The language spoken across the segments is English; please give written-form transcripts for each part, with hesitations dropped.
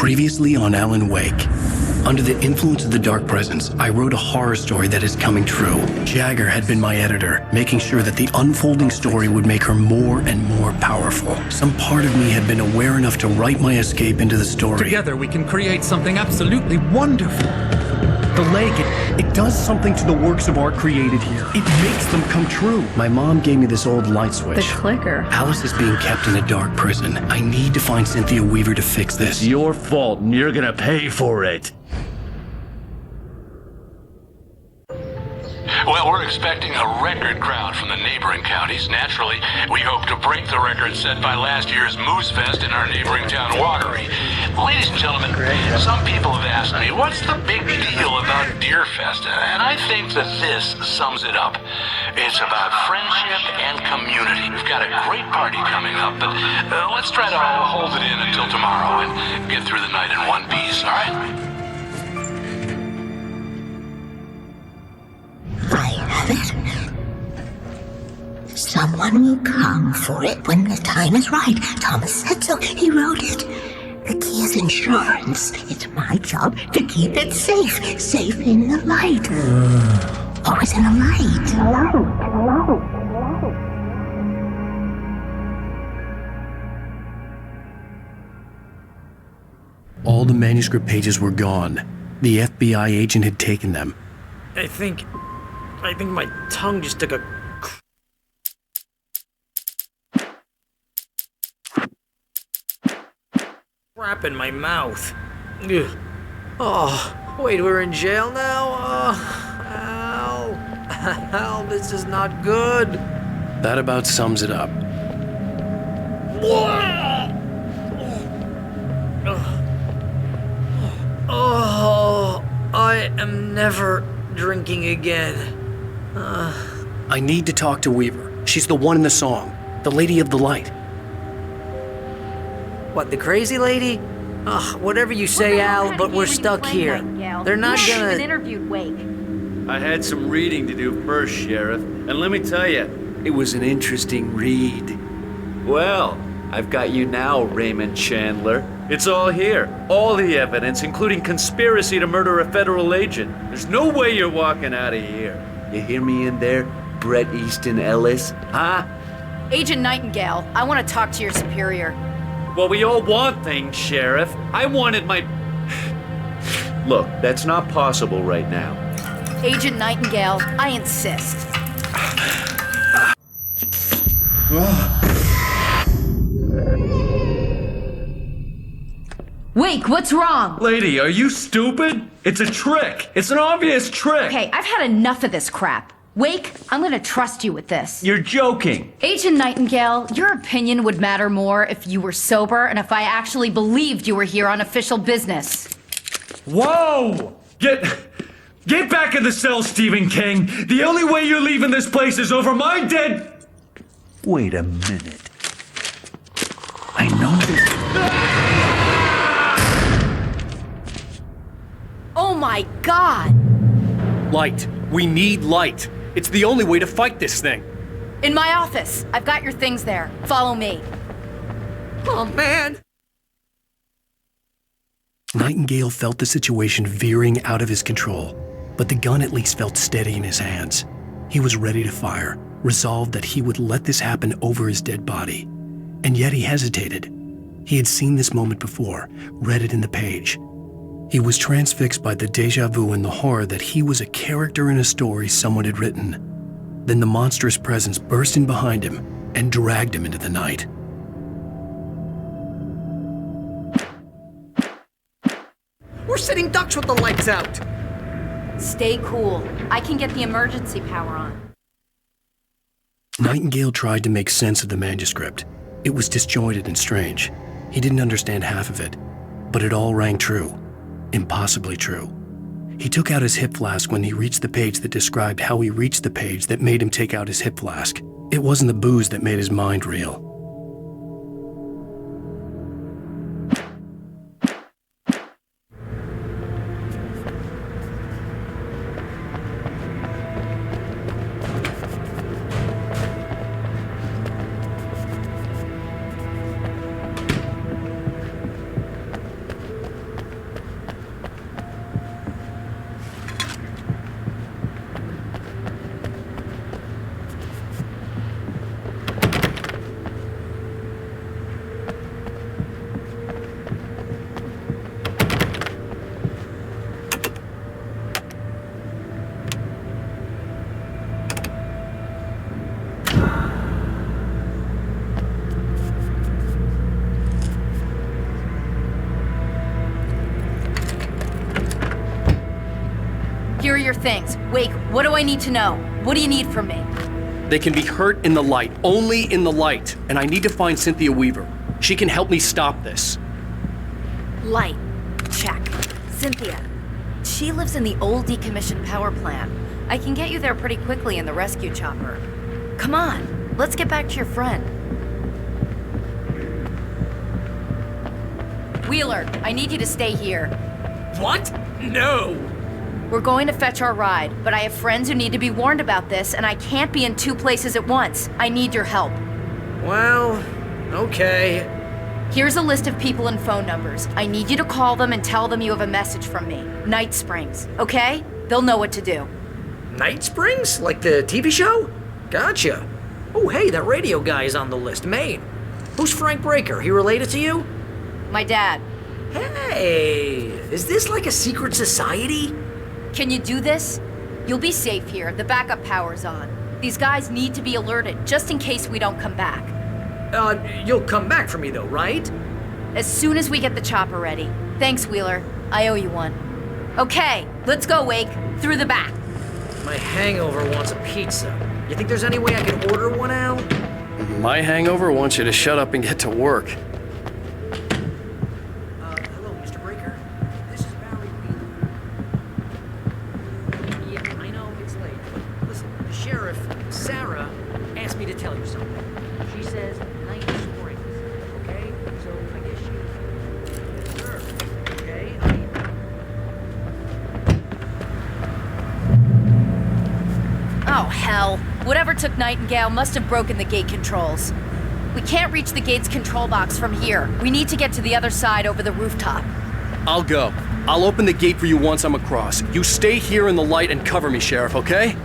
Previously on Alan Wake. Under the influence of the dark presence, I wrote a horror story that is coming true. Jagger had been my editor, making sure that the unfolding story would make her more and more powerful. Some part of me had been aware enough to write my escape into the story. Together we can create something absolutely wonderful. The lake, it does something to the works of art created here. It makes them come true. My mom gave me this old light switch. The clicker. Alice is being kept in a dark prison. I need to find Cynthia Weaver to fix this. It's your fault and you're gonna pay for it. Well, we're expecting a record crowd from the neighboring counties. Naturally, we hope to break the record set by last year's Moose Fest in our neighboring town, Watery. Ladies and gentlemen, some people have asked me, what's the big deal about Deer Fest? And I think that this sums it up. It's about friendship and community. We've got a great party coming up, but let's try to hold it in until tomorrow and get through the night in one piece, all right? I have it. Someone will come for it when the time is right. Thomas said so. He wrote it. The key is insurance. It's my job to keep it safe. Safe in the light. Always in the light. All the manuscript pages were gone. The FBI agent had taken them. I think my tongue just took a crap in my mouth. Ugh. Oh, wait, we're in jail now? Al, this is not good. That about sums it up. Oh, I am never drinking again. I need to talk to Weaver. She's the one in the song. The Lady of the Light. What, the crazy lady? Ugh, whatever you say, Al, but we're stuck here. They're not gonna... interviewed Wake. I had some reading to do first, Sheriff, and let me tell you, it was an interesting read. Well, I've got you now, Raymond Chandler. It's all here. All the evidence, including conspiracy to murder a federal agent. There's no way you're walking out of here. You hear me in there, Bret Easton Ellis? Huh? Agent Nightingale, I want to talk to your superior. Well, we all want things, Sheriff. I wanted my... Look, that's not possible right now. Agent Nightingale, I insist. Wake, what's wrong? Lady, are you stupid? It's a trick. It's an obvious trick. Okay, I've had enough of this crap. Wake, I'm gonna trust you with this. You're joking. Agent Nightingale, your opinion would matter more if you were sober and if I actually believed you were here on official business. Whoa! Get back in the cell, Stephen King. The only way you're leaving this place is over my dead... Wait a minute. I know this. Oh my God! Light. We need light. It's the only way to fight this thing. In my office. I've got your things there. Follow me. Oh, man! Nightingale felt the situation veering out of his control, but the gun at least felt steady in his hands. He was ready to fire, resolved that he would let this happen over his dead body. And yet he hesitated. He had seen this moment before, read it in the page. He was transfixed by the déjà vu and the horror that he was a character in a story someone had written. Then the monstrous presence burst in behind him and dragged him into the night. We're sitting ducks with the lights out. Stay cool. I can get the emergency power on. Nightingale tried to make sense of the manuscript. It was disjointed and strange. He didn't understand half of it, but it all rang true. Impossibly true. He took out his hip flask when he reached the page that described how he reached the page that made him take out his hip flask. It wasn't the booze that made his mind reel. your things. Wake, what do I need to know? What do you need from me? They can be hurt in the light, only in the light. And I need to find Cynthia Weaver. She can help me stop this. Light. Check. Cynthia. She lives in the old decommissioned power plant. I can get you there pretty quickly in the rescue chopper. Come on, let's get back to your friend. Wheeler, I need you to stay here. What? No! We're going to fetch our ride, but I have friends who need to be warned about this, and I can't be in 2 places at once. I need your help. Well, okay. Here's a list of people and phone numbers. I need you to call them and tell them you have a message from me. Night Springs, okay? They'll know what to do. Night Springs? Like the TV show? Gotcha. Oh, hey, that radio guy is on the list, Maine. Who's Frank Breaker? He related to you? My dad. Hey, is this like a secret society? Can you do this? You'll be safe here. The backup power's on. These guys need to be alerted, just in case we don't come back. You'll come back for me though, right? As soon as we get the chopper ready. Thanks, Wheeler. I owe you one. Okay, let's go, Wake. Through the back. My hangover wants a pizza. You think there's any way I can order one, Al? My hangover wants you to shut up and get to work. Hello, Mr. Breaker. This is Barry Wheeler. Yeah, I know, it's late. But listen, the sheriff, Sarah, asked me to tell you something. She says Night Springs, okay? So I guess you... Sure, okay? Oh, hell. Whatever took Nightingale must have broken the gate controls. We can't reach the gate's control box from here. We need to get to the other side over the rooftop. I'll go. I'll open the gate for you once I'm across. You stay here in the light and cover me, Sheriff, okay?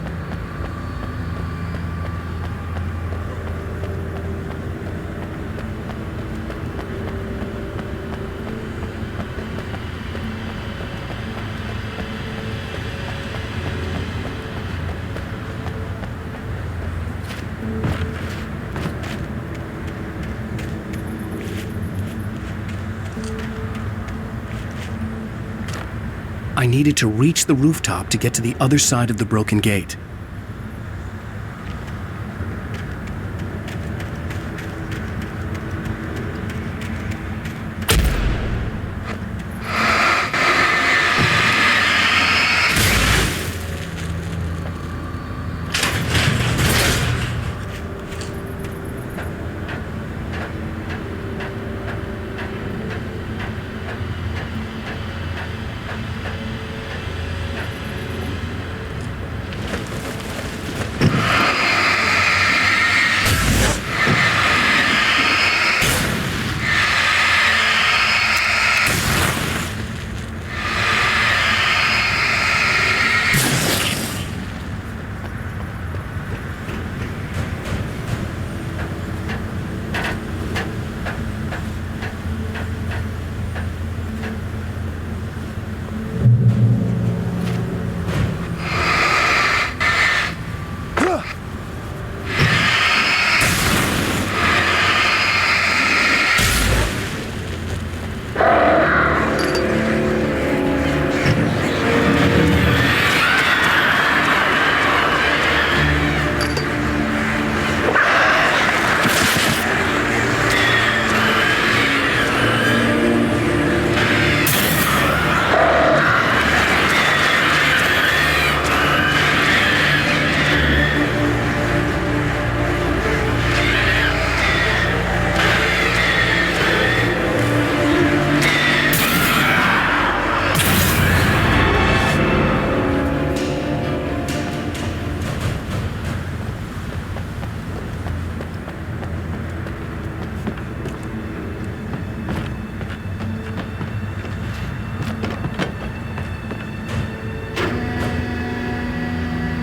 I needed to reach the rooftop to get to the other side of the broken gate.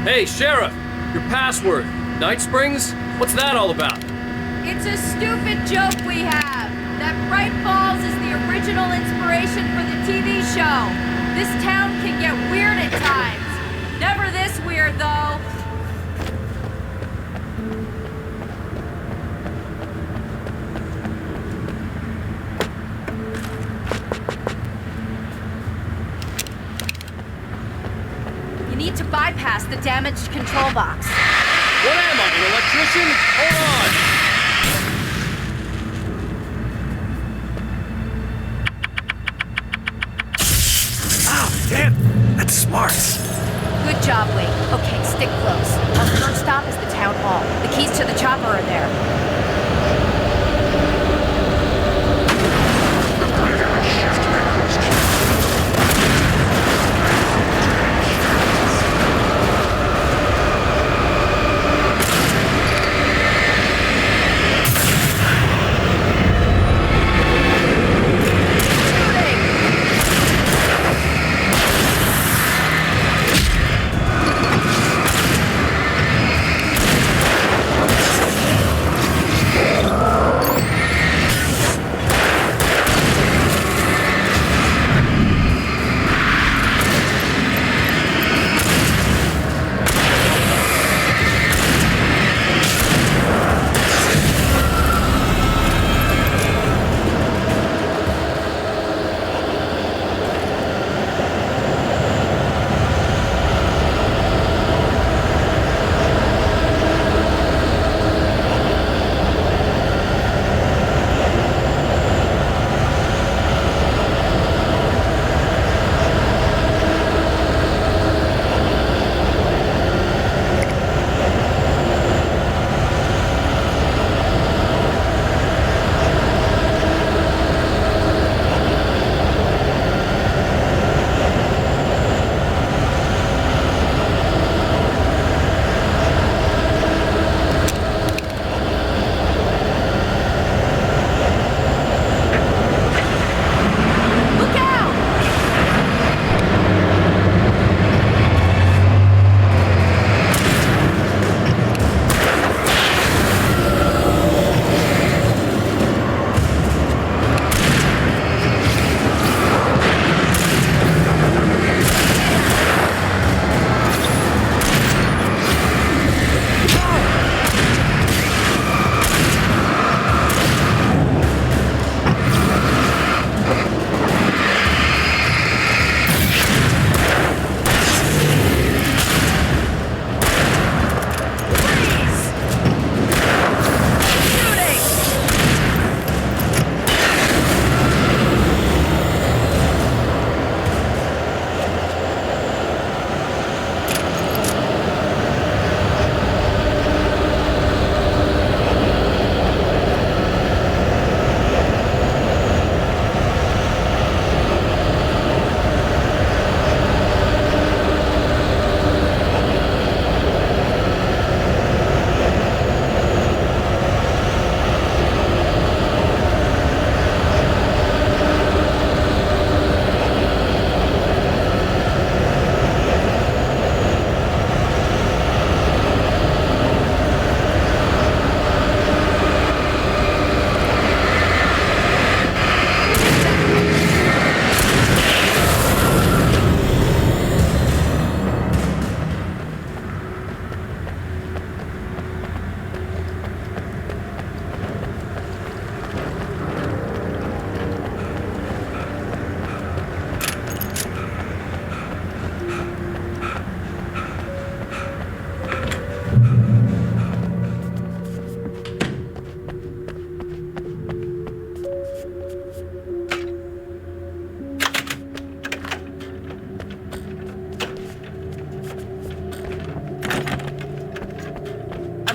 Hey, Sheriff! Your password. Night Springs? What's that all about? It's a stupid joke we have. That Bright Falls is the original inspiration for the TV show. This town can get weird at times. Never this weird, though. bypass the damaged control box. What am I, an electrician? Hold on! Ah, damn! That's smart. Good job, Wade. Okay, stick close. Our first stop is the town hall. The keys to the chopper are there.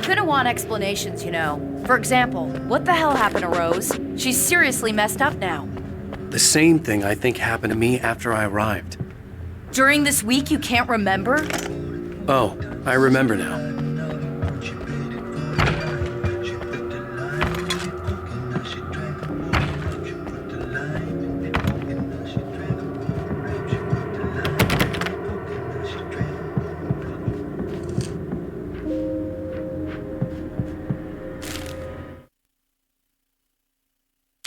Gonna want explanations, you know. For example, what the hell happened to Rose? She's seriously messed up now. The same thing I think happened to me after I arrived. During this week, you can't remember? Oh, I remember now.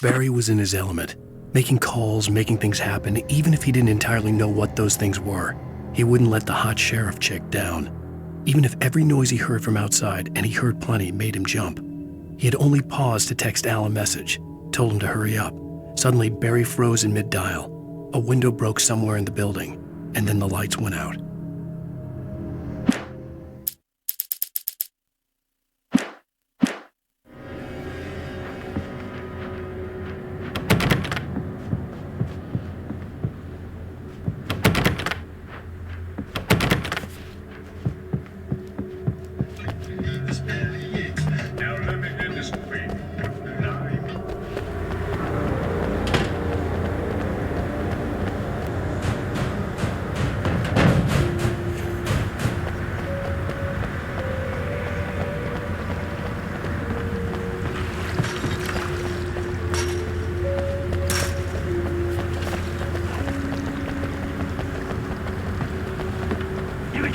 Barry was in his element, making calls, making things happen, even if he didn't entirely know what those things were. He wouldn't let the hot sheriff chick down. Even if every noise he heard from outside, and he heard plenty, made him jump. He had only paused to text Al a message, told him to hurry up. Suddenly, Barry froze in mid-dial. A window broke somewhere in the building, and then the lights went out.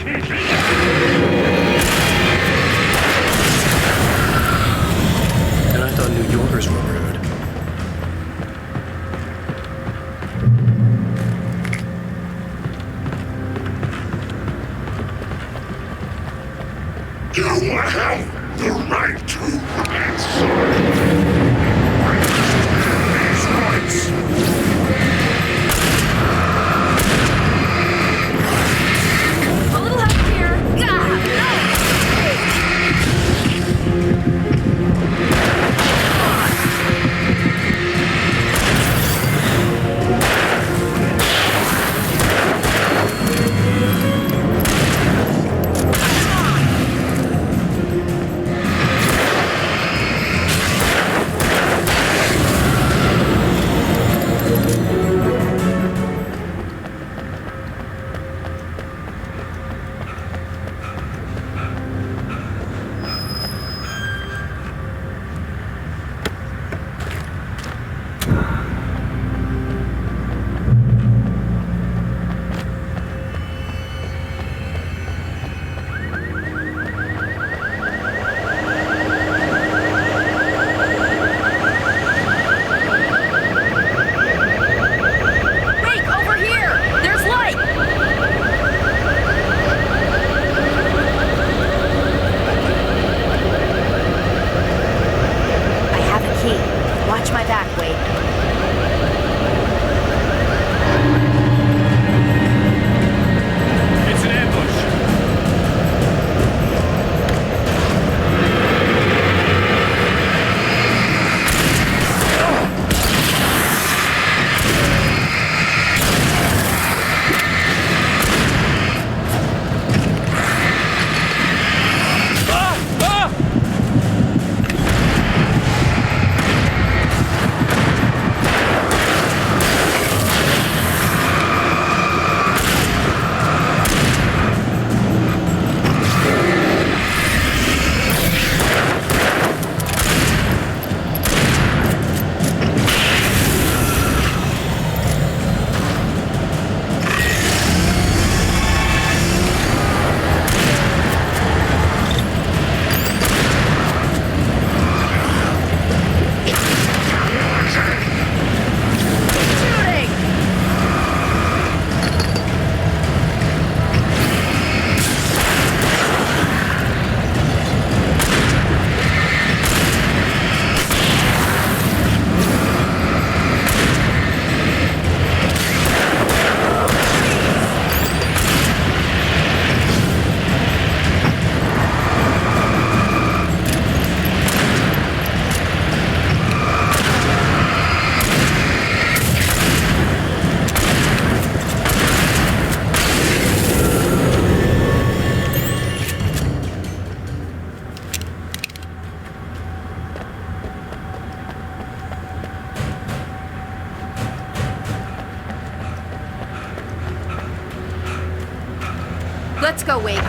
And I thought New Yorkers were rude. You have the right to answer. These rights. A little help here. Let's go, Wade.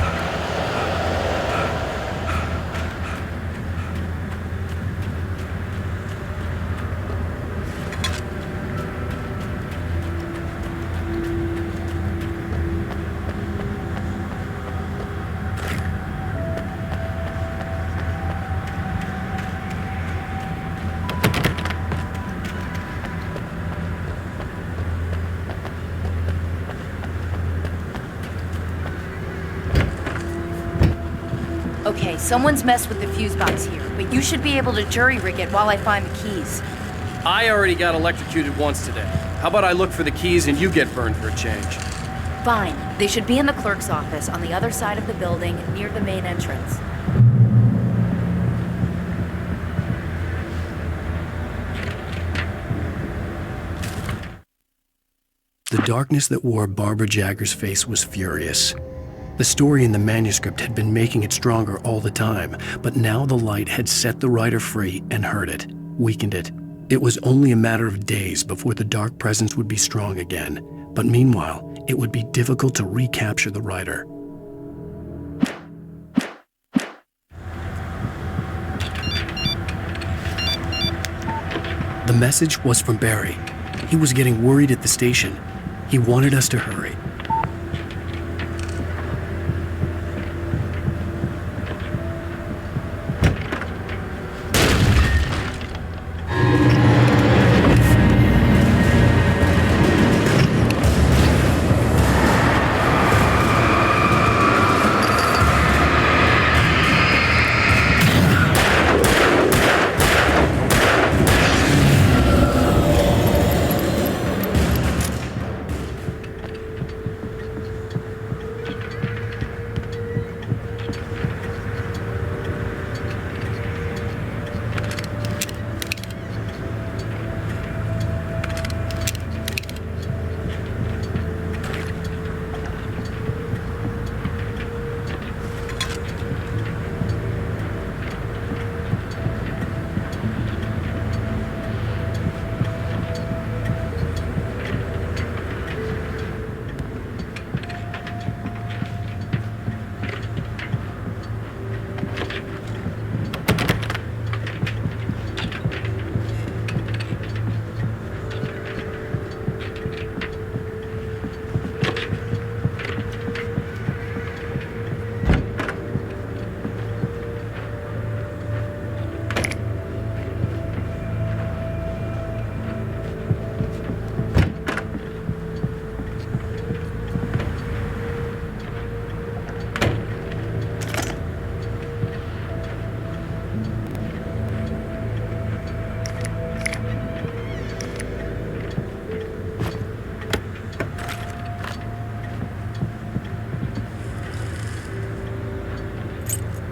Okay, someone's messed with the fuse box here, but you should be able to jury-rig it while I find the keys. I already got electrocuted once today. How about I look for the keys and you get burned for a change? Fine. They should be in the clerk's office on the other side of the building, near the main entrance. The darkness that wore Barbara Jagger's face was furious. The story in the manuscript had been making it stronger all the time, but now the light had set the writer free and hurt it, weakened it. It was only a matter of days before the dark presence would be strong again, but meanwhile, it would be difficult to recapture the writer. The message was from Barry. He was getting worried at the station. He wanted us to hurry.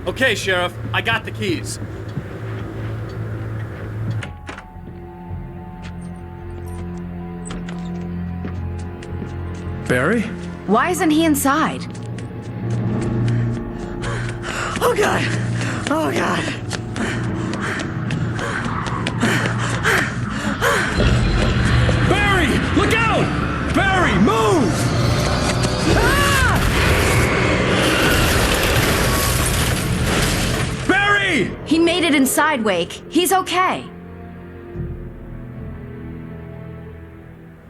Okay, Sheriff, I got the keys. Barry? Why isn't he inside? Oh God! Oh God! Barry! Look out! Barry, move! Barry! He made it inside, Wake. He's okay.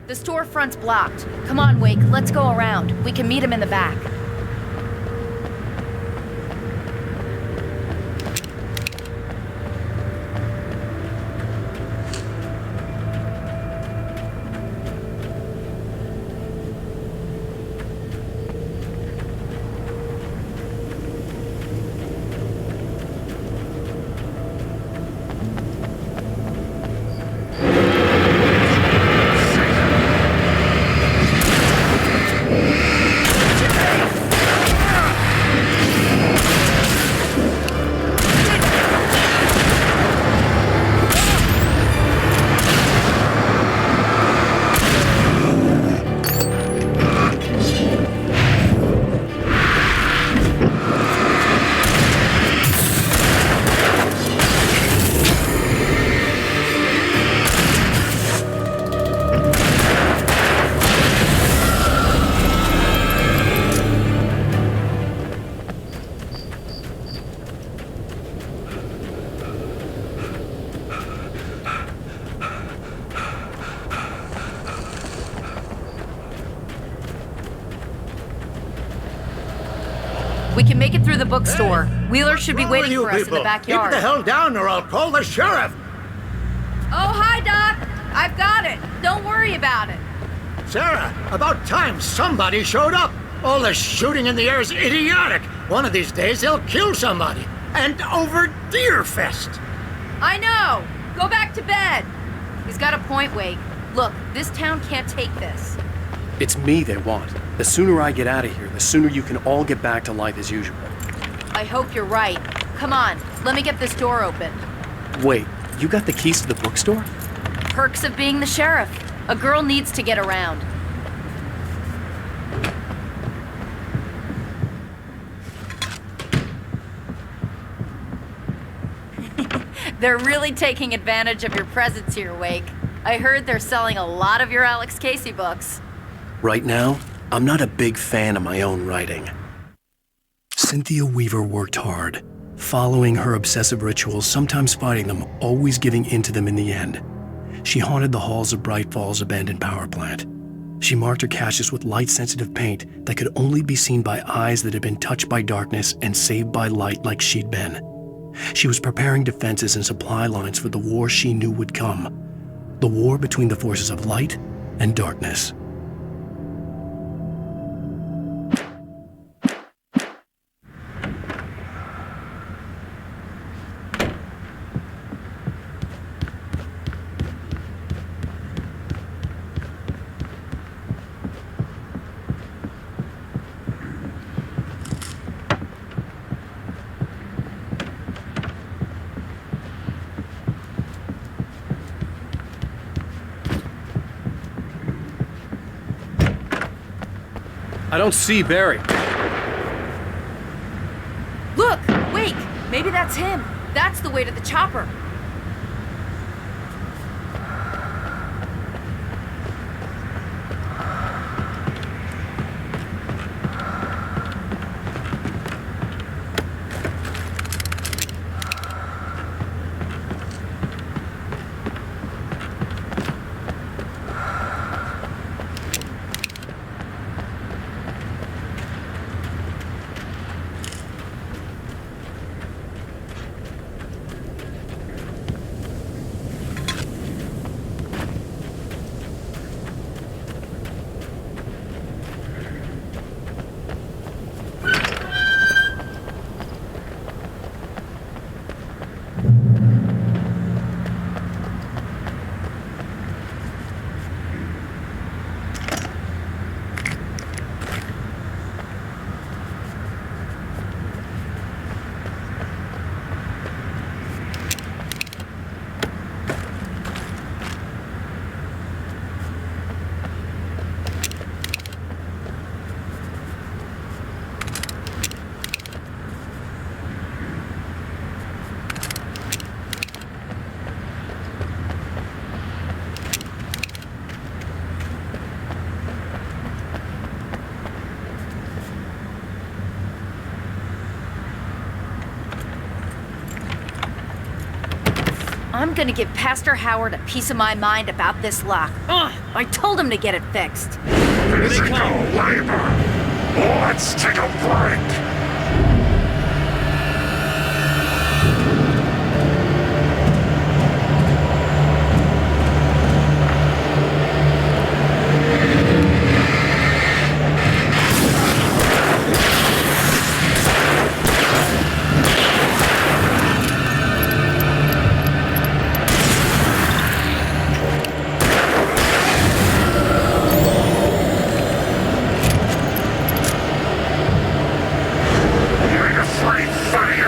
The storefront's blocked. Come on, Wake, let's go around. We can meet him in the back. We can make it through the bookstore. Wheeler should be waiting for us in the backyard. Keep the hell down or I'll call the sheriff. Oh, hi, Doc. I've got it. Don't worry about it. Sarah, about time somebody showed up. All the shooting in the air is idiotic. One of these days they'll kill somebody. And over Deerfest. I know. Go back to bed. He's got a point, Wake. Look, this town can't take this. It's me they want. The sooner I get out of here, the sooner you can all get back to life as usual. I hope you're right. Come on, let me get this door open. Wait, you got the keys to the bookstore? Perks of being the sheriff. A girl needs to get around. They're really taking advantage of your presence here, Wake. I heard they're selling a lot of your Alex Casey books. Right now, I'm not a big fan of my own writing. Cynthia Weaver worked hard, following her obsessive rituals, sometimes fighting them, always giving in to them in the end. She haunted the halls of Bright Falls' abandoned power plant. She marked her caches with light-sensitive paint that could only be seen by eyes that had been touched by darkness and saved by light like she'd been. She was preparing defenses and supply lines for the war she knew would come. The war between the forces of light and darkness. I don't see Barry. Look! Wake! Maybe that's him. That's the way to the chopper. I'm gonna give Pastor Howard a piece of my mind about this lock. Ugh, I told him to get it fixed. Physical labor. Let's take a break.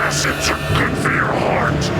Acids are good for your heart.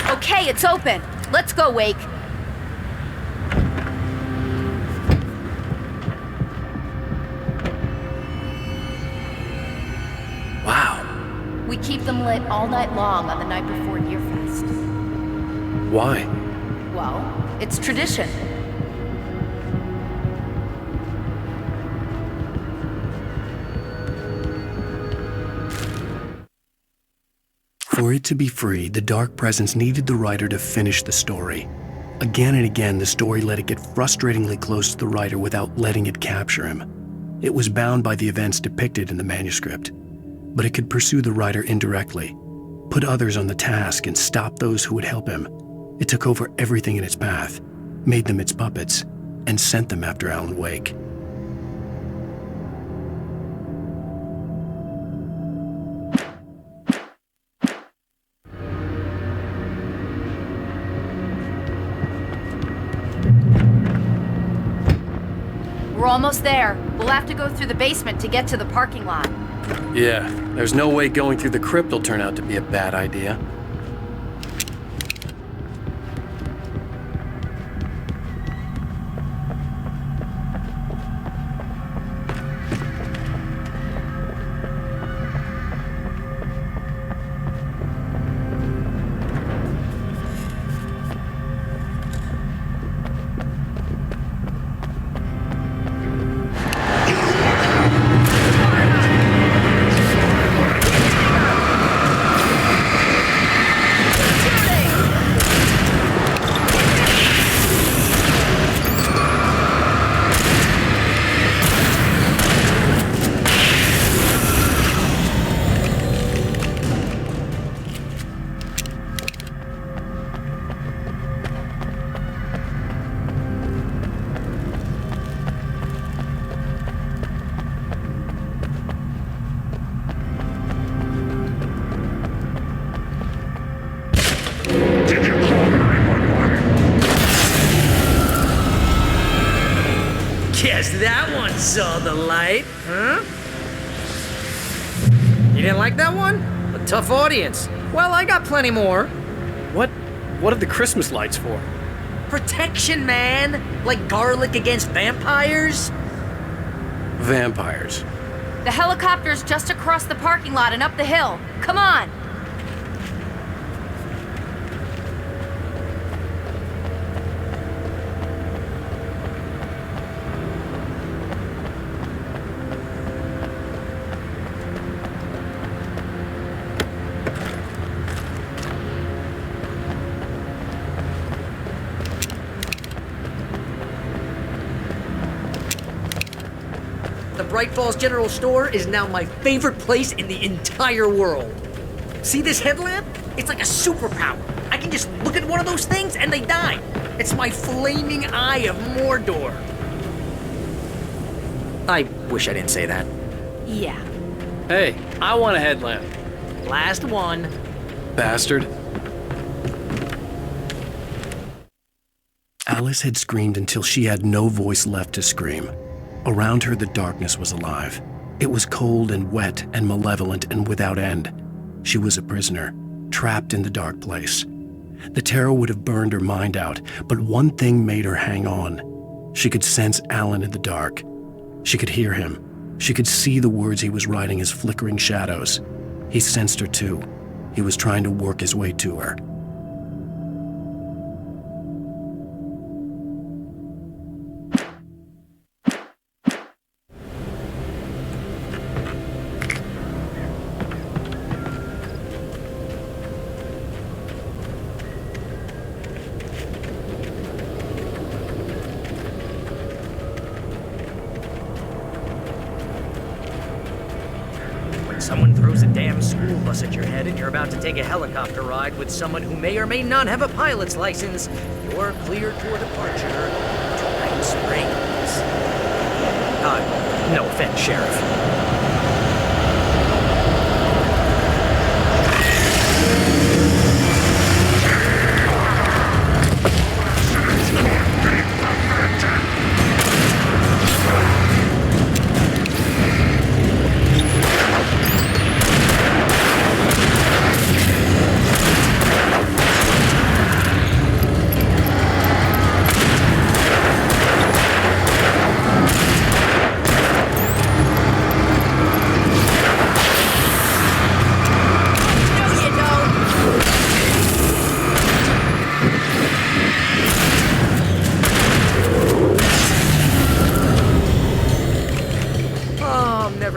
Okay, it's open. Let's go, Wake. Wow. We keep them lit all night long on the night before Yearfest. Why? Well, it's tradition. For it to be free, the Dark Presence needed the writer to finish the story. Again and again, the story let it get frustratingly close to the writer without letting it capture him. It was bound by the events depicted in the manuscript, but it could pursue the writer indirectly, put others on the task, and stop those who would help him. It took over everything in its path, made them its puppets, and sent them after Alan Wake. We're almost there. We'll have to go through the basement to get to the parking lot. Yeah, there's no way going through the crypt will turn out to be a bad idea. Guess that one saw the light, huh? You didn't like that one? A tough audience. Well, I got plenty more. What are the Christmas lights for? protection, man! Like garlic against vampires? Vampires. The helicopter's just across the parking lot and up the hill. Come on! The Bright Falls General Store is now my favorite place in the entire world. See this headlamp? It's like a superpower. I can just look at one of those things and they die. It's my flaming eye of Mordor. I wish I didn't say that. Yeah. Hey, I want a headlamp. Last one. Bastard. Alice had screamed until she had no voice left to scream. Around her, the darkness was alive. It was cold and wet and malevolent and without end. She was a prisoner, trapped in the dark place. The terror would have burned her mind out, but one thing made her hang on. She could sense Alan in the dark. She could hear him. She could see the words he was writing as flickering shadows. He sensed her too. He was trying to work his way to her. Someone throws a damn school bus at your head and you're about to take a helicopter ride with someone who may or may not have a pilot's license, you're cleared for departure to Night Springs. No offense, Sheriff.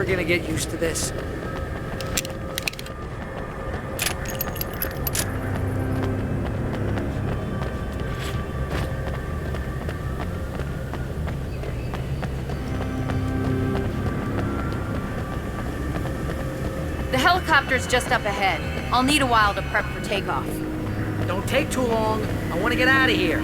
Gonna get used to this. The helicopter's just up ahead. I'll need a while to prep for takeoff. Don't take too long. I want to get out of here.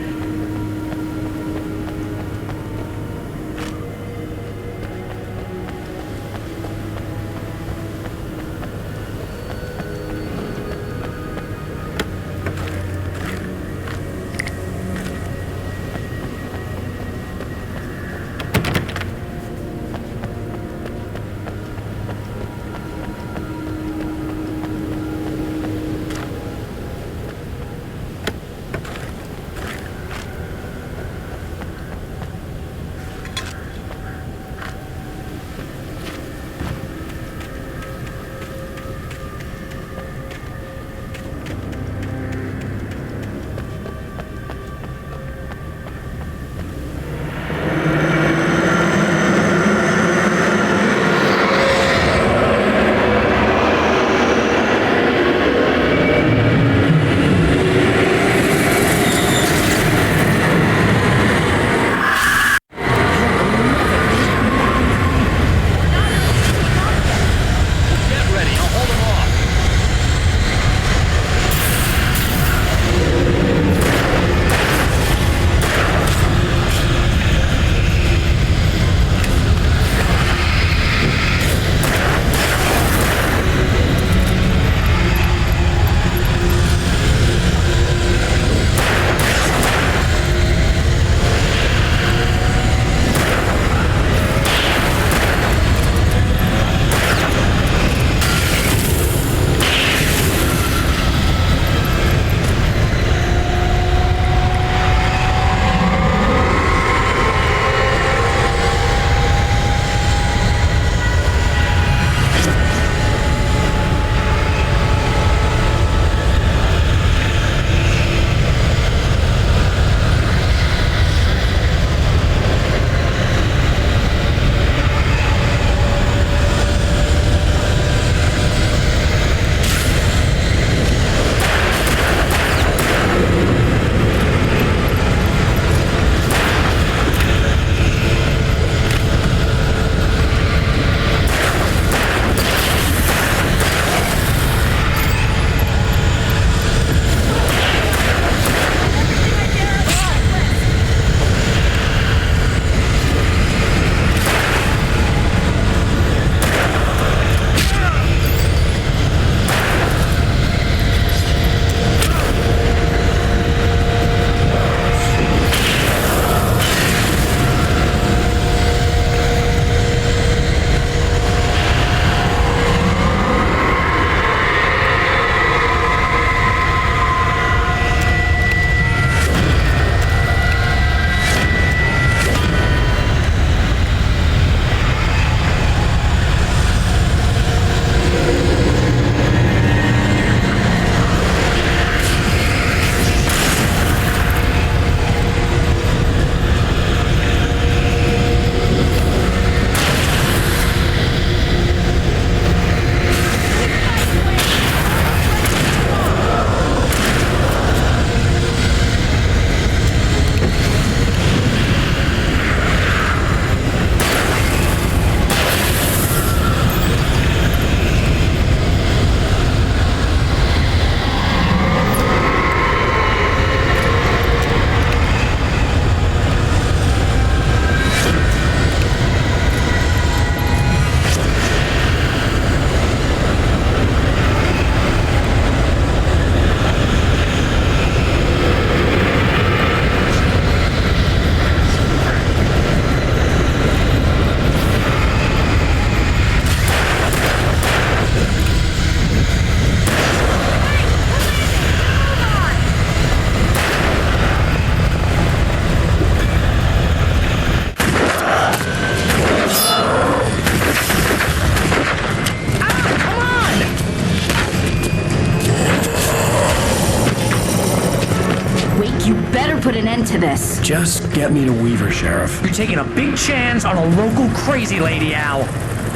put an end to this. Just get me to Weaver, Sheriff. You're taking a big chance on a local crazy lady, Al.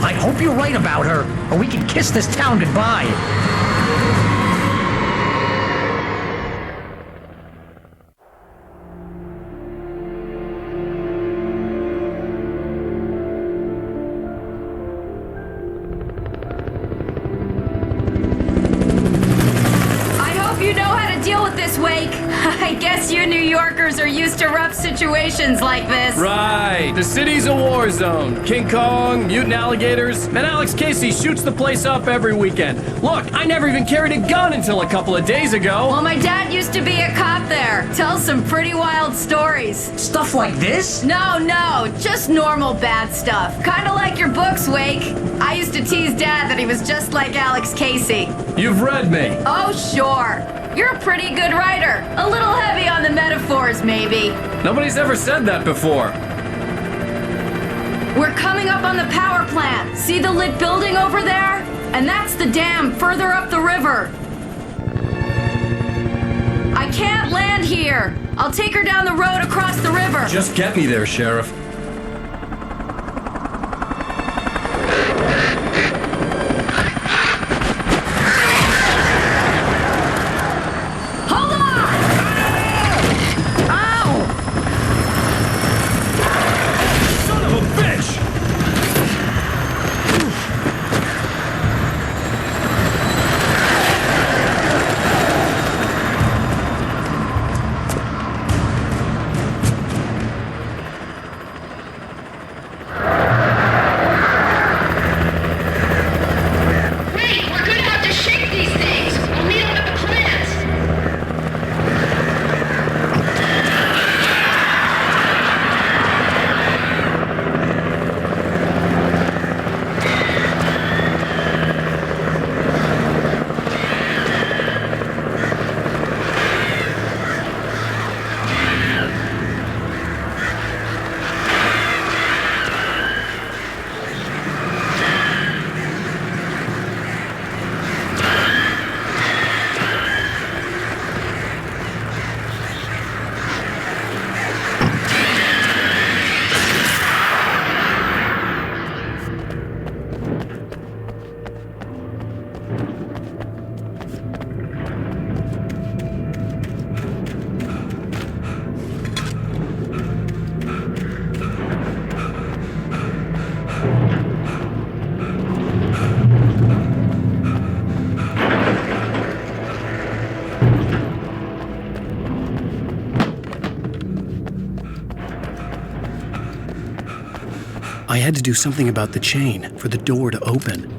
I hope you're right about her, or we can kiss this town goodbye. Wake. I guess you New Yorkers are used to rough situations like this. Right. The city's a war zone. King Kong, mutant alligators, and Alex Casey shoots the place up every weekend. Look, I never even carried a gun until a couple of days ago. Well, my dad used to be a cop there. Tells some pretty wild stories. Stuff like this? No, just normal bad stuff. Kinda like your books, Wake. I used to tease Dad that he was just like Alex Casey. You've read me. Oh, sure. You're a pretty good writer. A little heavy on the metaphors, maybe. Nobody's ever said that before. We're coming up on the power plant. See the lit building over there? And that's the dam further up the river. I can't land here. I'll take her down the road across the river. Just get me there, Sheriff. I had to do something about the chain for the door to open.